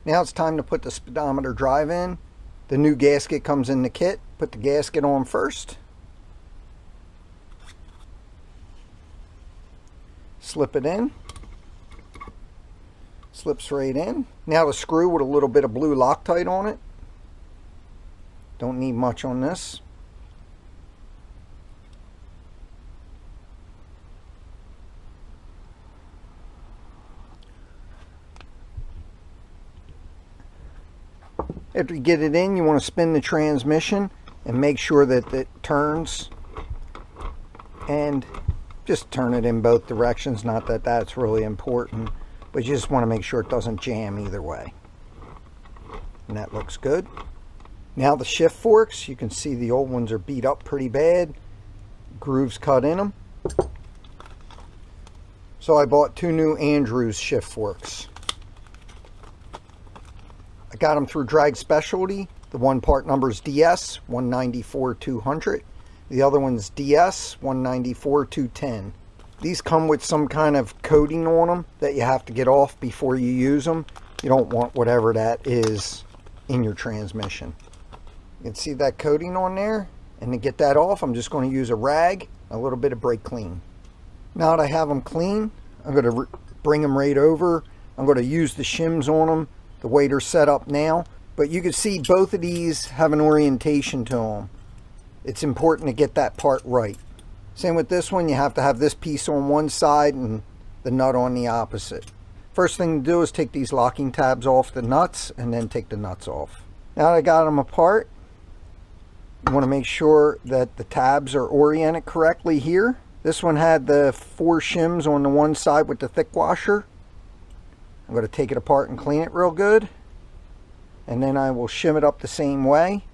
Now it's time to put the speedometer drive in. The new gasket comes in the kit. Put the gasket on first. Slip it in. Slips right in. Now the screw with a little bit of blue Loctite on it. Don't need much on this. After you get it in, you want to spin the transmission and make sure that it turns, and just turn it in both directions. Not that that's really important, but you just want to make sure it doesn't jam either way. And that looks good. Now the shift forks, you can see the old ones are beat up pretty bad. Grooves cut in them. So I bought two new Andrews shift forks. I got them through Drag Specialty. The one part number is DS 194-200. The other one's DS 194-210. These come with some kind of coating on them that you have to get off before you use them. You don't want whatever that is in your transmission. You can see that coating on there. And to get that off, I'm just going to use a rag, a little bit of brake clean. Now that I have them clean, I'm going to bring them right over. I'm going to use the shims on them the way they're set up now. But you can see both of these have an orientation to them. It's important to get that part right. Same with this one, you have to have this piece on one side and the nut on the opposite. First thing to do is take these locking tabs off the nuts and then take the nuts off. Now that I got them apart, you want to make sure that the tabs are oriented correctly here. This one had the 4 shims on the one side with the thick washer. I'm going to take it apart and clean it real good. And then I will shim it up the same way.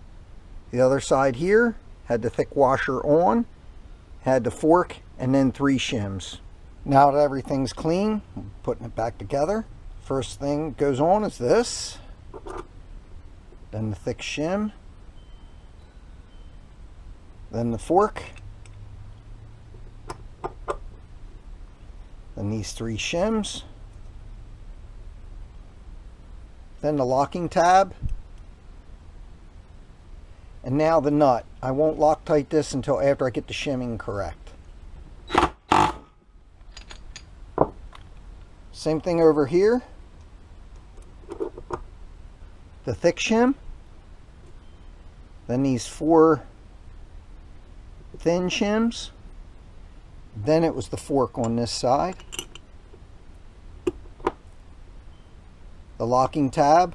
The other side here had the thick washer on, had the fork, and then 3 shims. Now that everything's clean, I'm putting it back together. First thing goes on is this. Then the thick shim. Then the fork. Then these 3 shims. Then the locking tab. And now the nut. I won't Loctite this until after I get the shimming correct. Same thing over here. The thick shim. Then these 4 thin shims. Then it was the fork on this side. The locking tab.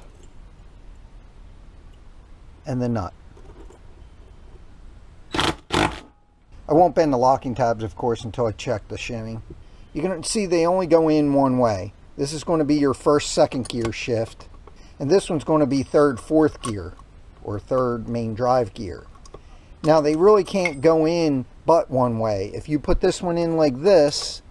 And the nut. I won't bend the locking tabs, of course, until I check the shimming. You can see they only go in one way. This is going to be your first, second gear shift. And this one's going to be third, fourth gear, or third main drive gear. Now they really can't go in but one way. If you put this one in like this,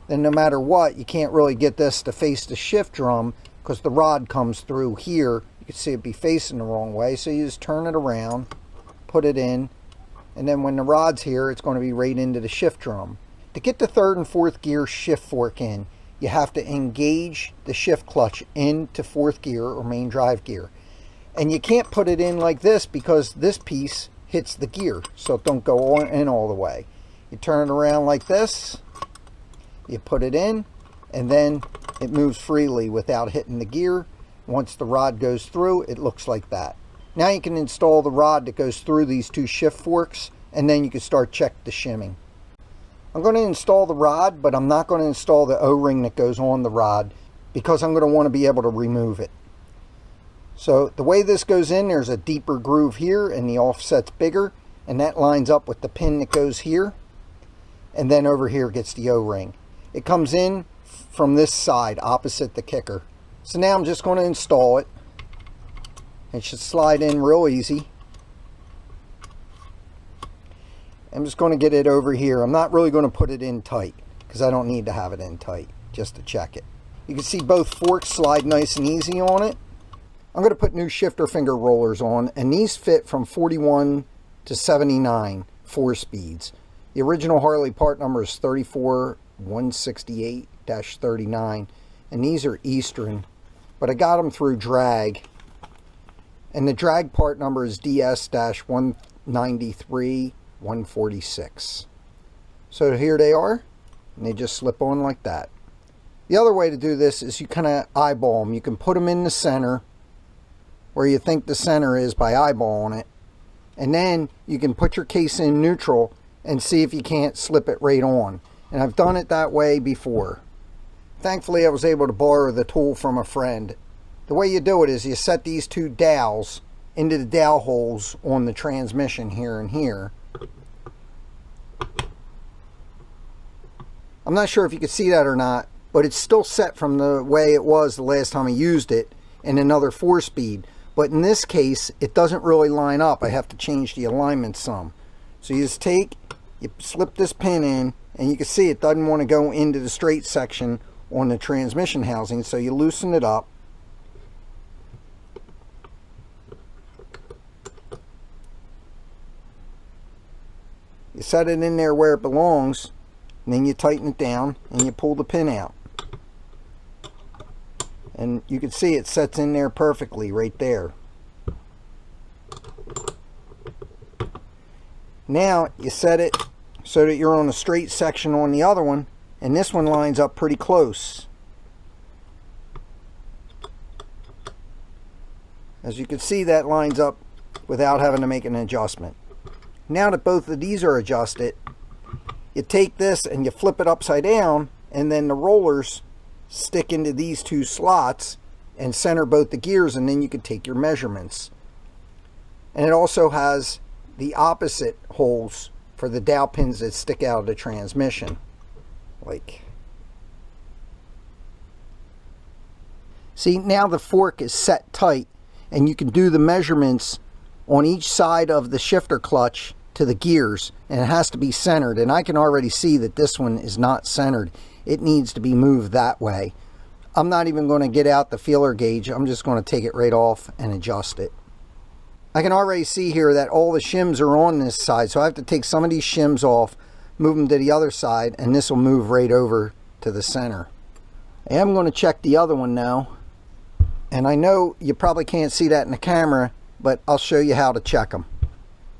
then no matter what, you can't really get this to face the shift drum because the rod comes through here. You can see it be facing the wrong way. So you just turn it around, put it in, and then when the rod's here, it's going to be right into the shift drum. To get the third and fourth gear shift fork in, you have to engage the shift clutch into fourth gear or main drive gear. And you can't put it in like this because this piece hits the gear, so it don't go in all the way. You turn it around like this, you put it in, and then it moves freely without hitting the gear. Once the rod goes through, it looks like that. Now you can install the rod that goes through these 2 shift forks, and then you can start check the shimming. I'm going to install the rod, but I'm not going to install the O-ring that goes on the rod because I'm going to want to be able to remove it. So the way this goes in, there's a deeper groove here and the offset's bigger, and that lines up with the pin that goes here, and then over here gets the O-ring. It comes in from this side opposite the kicker. So now I'm just going to install it. It should slide in real easy. I'm just going to get it over here. I'm not really going to put it in tight because I don't need to have it in tight, just to check it. You can see both forks slide nice and easy on it. I'm going to put new shifter finger rollers on, and these fit from 41 to 79 4-speeds. The original Harley part number is 34168-39, and these are Eastern, but but I got them through drag. And the drag part number is DS-193-146. So here they are, and they just slip on like that. The other way to do this is you kind of eyeball them. You can put them in the center, where you think the center is by eyeballing it. And then you can put your case in neutral and see if you can't slip it right on. And I've done it that way before. Thankfully, I was able to borrow the tool from a friend. The way you do it is you set these two dowels into the dowel holes on the transmission here and here. I'm not sure if you could see that or not, but it's still set from the way it was the last time I used it in another 4-speed. But in this case, it doesn't really line up. I have to change the alignment some. So you just you slip this pin in, and you can see it doesn't want to go into the straight section on the transmission housing, so you loosen it up. You set it in there where it belongs, and then you tighten it down and you pull the pin out. And you can see it sets in there perfectly right there. Now you set it so that you're on a straight section on the other one, and this one lines up pretty close. As you can see, that lines up without having to make an adjustment. Now that both of these are adjusted, you take this and you flip it upside down, and then the rollers stick into these two slots and center both the gears, and then you can take your measurements. And it also has the opposite holes for the dowel pins that stick out of the transmission. See, now the fork is set tight, and you can do the measurements on each side of the shifter clutch to the gears, and it has to be centered. And I can already see that this one is not centered. It needs to be moved that way. I'm not even going to get out the feeler gauge. I'm just going to take it right off and adjust it. I can already see here that all the shims are on this side, so I have to take some of these shims off, move them to the other side, and this will move right over to the center. I am going to check the other one now, and I know you probably can't see that in the camera, but I'll show you how to check them.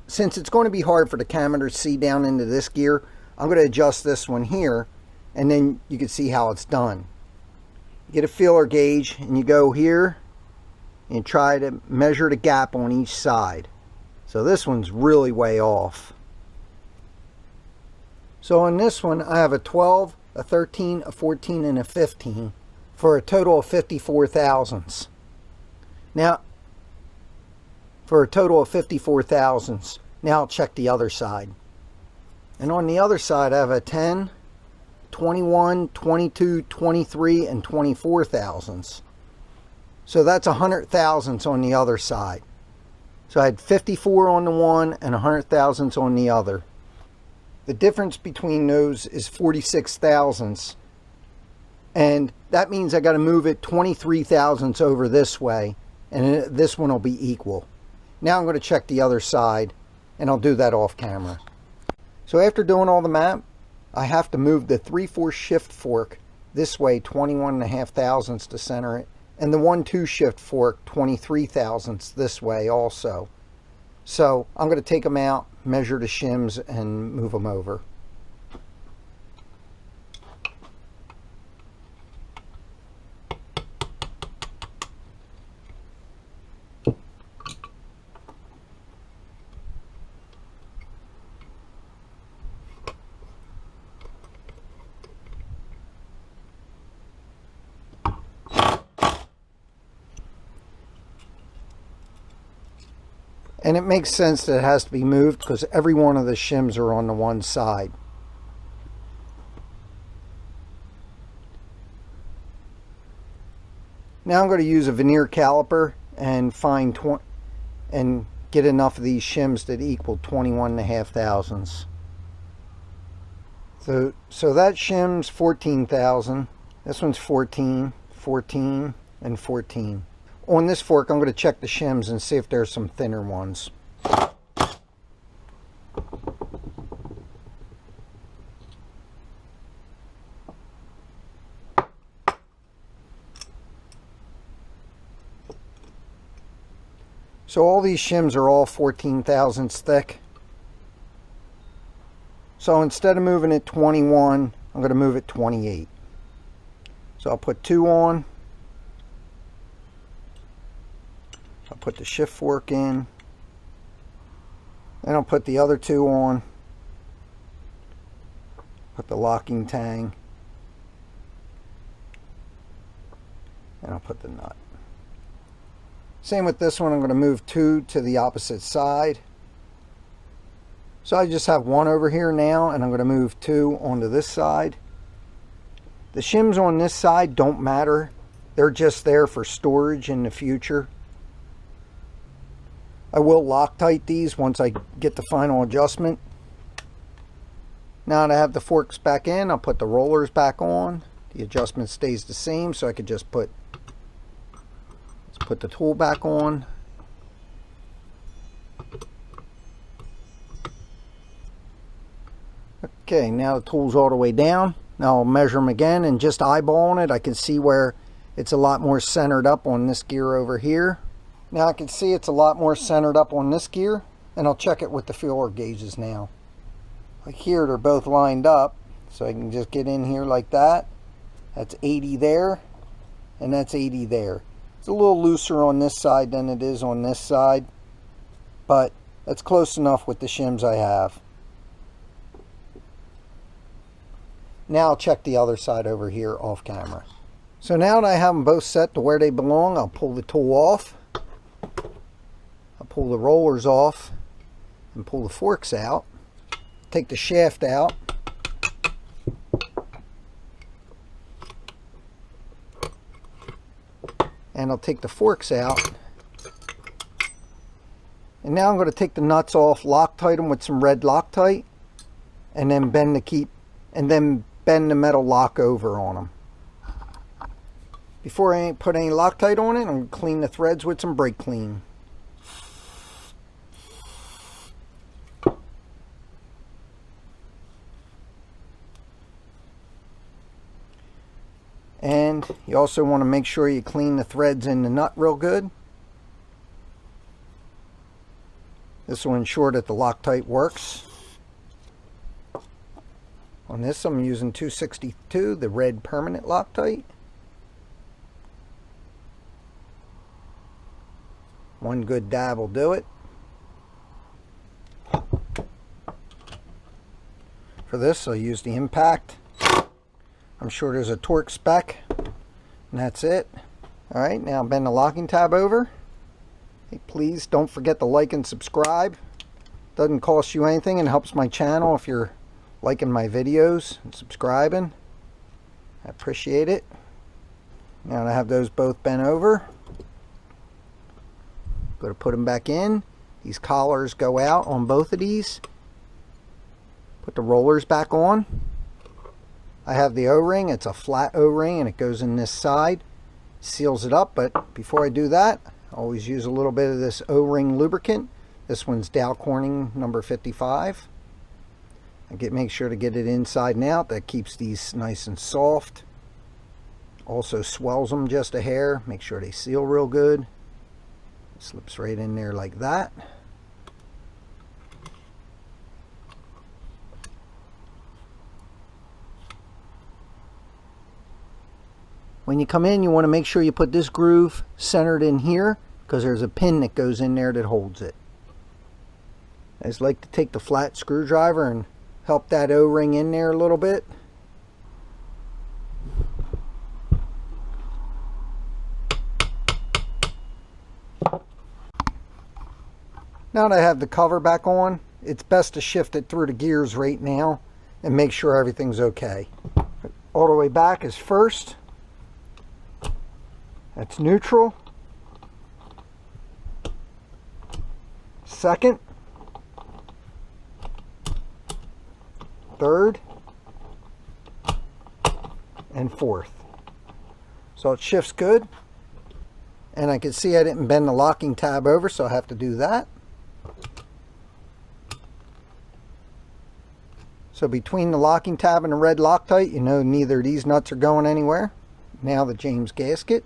Since it's going to be hard for the camera to see down into this gear, I'm going to adjust this one here, and then you can see how it's done. You get a feeler gauge, and you go here and try to measure the gap on each side. So this one's really way off. So on this one, I have a 12, a 13, a 14, and a 15 for a total of 54 thousandths. Now, for a total of 54 thousandths. Now I'll check the other side. And on the other side, I have a 10, 21, 22, 23, and 24 thousandths. So that's 100 thousandths on the other side. So I had 54 on the one and 100 thousandths on the other. The difference between those is 46 thousandths. And that means I got to move it 23 thousandths over this way, and this one will be equal. Now I'm going to check the other side, and I'll do that off camera. So after doing all the math, I have to move the 3/4 shift fork this way 21.5 thousandths to center it, and the 1/2 shift fork 23 thousandths this way also. So I'm going to take them out, measure the shims, and move them over. And it makes sense that it has to be moved because every one of the shims are on the one side. Now I'm going to use a vernier caliper and and get enough of these shims that equal 21.5 thousandths. So that shim's 14 thousand. This one's 14, 14, and 14. On this fork, I'm going to check the shims and see if there's some thinner ones. So all these shims are all 14 thousandths thick. So instead of moving it 21, I'm going to move it 28. So I'll put 2 on. I'll put the shift fork in. Then I'll put the other 2 on. Put the locking tang. And I'll put the nut. Same with this one. I'm going to move 2 to the opposite side. So I just have 1 over here now, and I'm going to move 2 onto this side. The shims on this side don't matter. They're just there for storage in the future. I will Loctite these once I get the final adjustment. Now that I have the forks back in, I'll put the rollers back on. The adjustment stays the same, so I could just put the tool back on. Okay, now the tool's all the way down. Now I'll measure them again, and just eyeballing it, I can see where it's a lot more centered up on this gear over here. Now I can see it's a lot more centered up on this gear, and I'll check it with the feeler gauges now. Like here, they're both lined up, so I can just get in here like that. That's 80 there, and that's 80 there. It's a little looser on this side than it is on this side, but that's close enough with the shims I have. Now I'll check the other side over here off camera. So now that I have them both set to where they belong, I'll pull the tool off. I'll pull the rollers off and pull the forks out. Take the shaft out. And I'll take the forks out. And now I'm going to take the nuts off, Loctite them with some red Loctite, and then bend the metal lock over on them. Before I put any Loctite on it, I'm going to clean the threads with some brake clean. And you also want to make sure you clean the threads in the nut real good. This will ensure that the Loctite works. On this I'm using 262, the red permanent Loctite. One good dab will do it. For this I'll use the impact. I'm sure there's a torque spec, and that's it. Alright, now bend the locking tab over. Hey, please don't forget to like and subscribe. Doesn't cost you anything and helps my channel if you're liking my videos and subscribing. I appreciate it. Now I have those both bent over. Go to put them back in. These collars go out on both of these. Put the rollers back on. I have the O-ring. It's a flat O-ring and it goes in this side. Seals it up, but before I do that, I always use a little bit of this O-ring lubricant. This one's Dow Corning number 55. Make sure to get it inside and out. That keeps these nice and soft. Also swells them just a hair. Make sure they seal real good. Slips right in there like that. When you come in, you want to make sure you put this groove centered in here, because there's a pin that goes in there that holds it. I just like to take the flat screwdriver and help that O-ring in there a little bit. Now that I have the cover back on, it's best to shift it through the gears right now and make sure everything's okay. All the way back is first. That's neutral. Second. Third. And fourth. So it shifts good. And I can see I didn't bend the locking tab over, so I have to do that. So between the locking tab and the red Loctite, you know neither of these nuts are going anywhere. Now the James gasket.